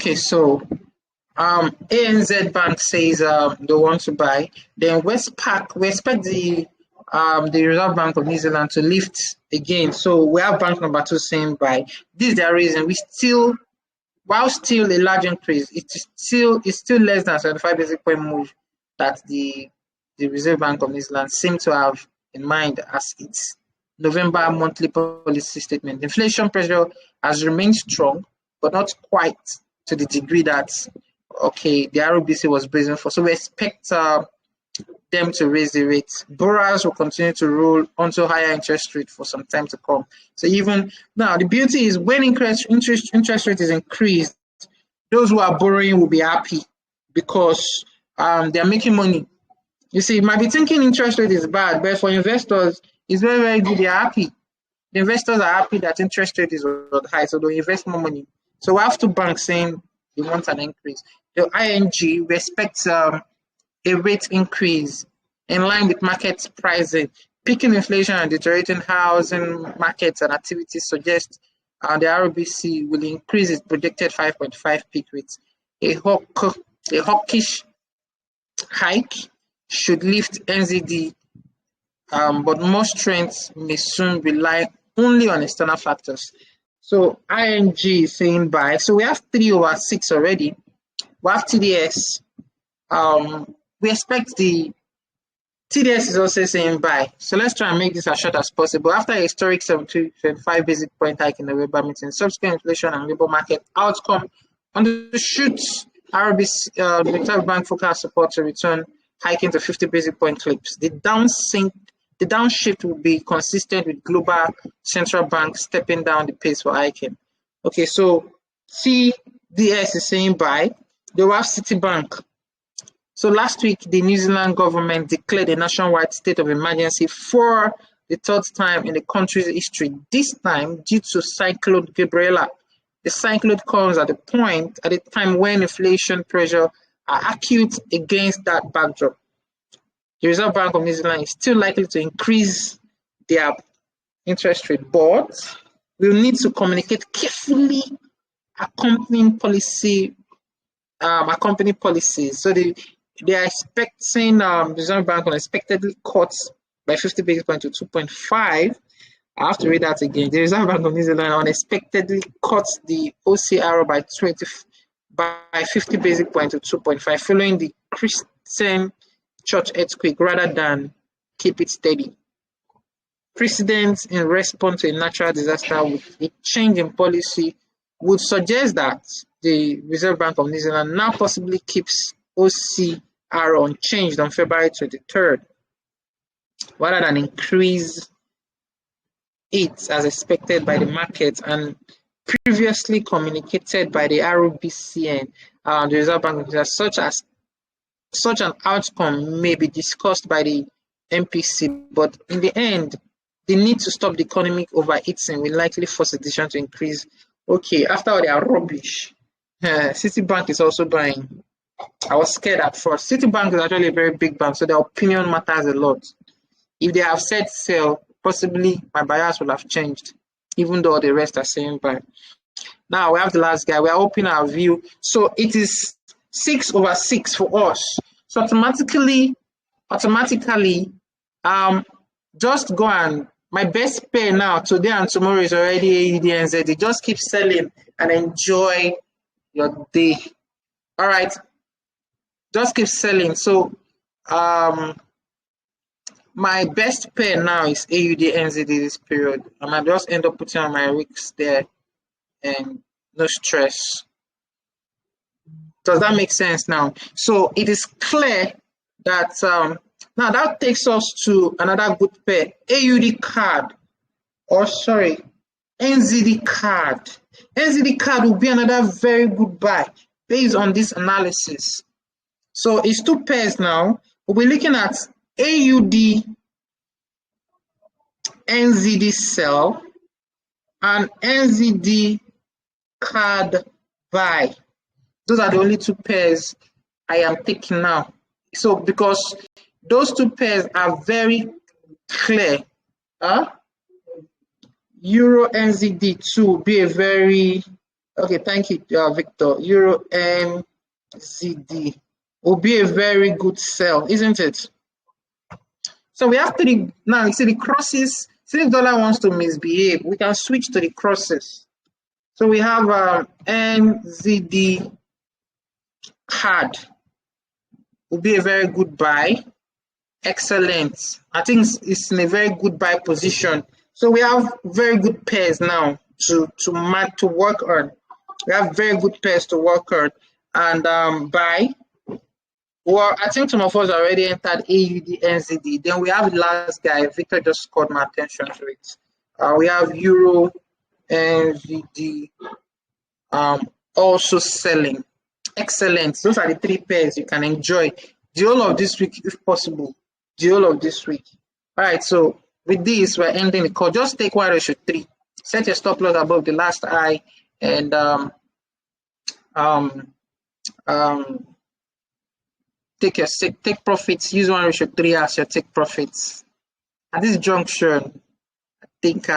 Okay, so ANZ Bank says they want to buy. Then Westpac, we expect the Reserve Bank of New Zealand to lift again. So we have bank number 2 saying buy. This is their reason. We still, while still a large increase, it's still less than 75 basic point move that the Reserve Bank of New Zealand seem to have in mind as its November monthly policy statement. Inflation pressure has remained strong, but not quite to the degree that the ROBC was bracing for. So we expect them to raise the rates. Borrowers will continue to roll onto higher interest rate for some time to come. So even now, the beauty is when interest rate is increased, those who are borrowing will be happy because they are making money. You see, you might be thinking interest rate is bad, but for investors, it's very, very good. They're happy. The investors are happy that interest rate is high, so they'll invest more money. So we have 2 banks saying they want an increase. The ING, we expect a rate increase in line with market pricing. Peaking inflation and deteriorating housing markets and activities suggest the ROBC will increase its predicted 5.5 peak rates. A hawkish hike should lift NZD, but most trends may soon rely only on external factors. So ING is saying buy. So we have 3/6 already. We have TDS. We expect the TDS is also saying buy. So let's try and make this as short as possible. After a historic 75 basic point hike in the November meeting, subsequent inflation and labor market outcome undershoots RBC, the Reserve Bank forecast support to return hiking to 50 basic point clips. The downshift will be consistent with global central banks stepping down the pace for hiking. Okay, so TDS is saying buy. They will have Citibank. So last week, the New Zealand government declared a nationwide state of emergency for the 3rd time in the country's history, this time due to Cyclone Gabriella. The cyclone comes at a time when inflation pressure are acute against that backdrop. The Reserve Bank of New Zealand is still likely to increase their interest rate, but we'll need to communicate carefully accompanying policies. So they are expecting the Reserve Bank unexpectedly cut by 50 basis points to 2.5. I have to read that again. The Reserve Bank of New Zealand unexpectedly cut the OCR by 50 basis points to 2.5, following the Christian Church earthquake rather than keep it steady. Precedents in response to a natural disaster with a change in policy would suggest that the Reserve Bank of New Zealand now possibly keeps OCR unchanged on February 23rd, rather than increase it as expected by the market and previously communicated by the ROBC and the Reserve Bank of New Zealand. Such an outcome may be discussed by the MPC, but in the end, the need to stop the economic overheating will likely force a decision to increase. Okay, after all their rubbish, Citibank is also buying. I was scared at first. Citibank is actually a very big bank, so their opinion matters a lot. If they have said sell, possibly my bias will have changed, even though the rest are saying buy. Now we have the last guy. We are opening our view. So it is 6/6 for us. So automatically, just go and my best pair now today and tomorrow is already AUD NZD. Just keep selling and enjoy your day. All right, just keep selling. So my best pair now is AUD NZD this period. I might just end up putting on my risks there and no stress. Does that make sense now? So it is clear that now that takes us to another good pair, NZDCAD card. NZD card will be another very good buy based on this analysis. So it's 2 pairs now. We'll be looking at AUD NZD sell and NZD card buy. Those are the only 2 pairs I am taking now. So because those 2 pairs are very clear, Euro NZD2 will be a very Okay, thank you, Victor. Euro NZD will be a very good sell, isn't it? So we have three now. You see the crosses. Since dollar wants to misbehave, we can switch to the crosses. So we have NZD CAD will be a very good buy. Excellent. I think it's in a very good buy position. So we have very good pairs now to work on. We have very good pairs to work on and buy. Well, I think some of us already entered AUD NZD. Then we have the last guy. Victor just caught my attention to it. We have Euro NZD also selling. Excellent. Those are the three pairs you can enjoy the whole of this week, if possible. The whole of this week. All right. So with this, we're ending the call. Just take 1:3. Set your stop loss above the last high, and take profits. Use 1:3 as your take profits. At this junction, I think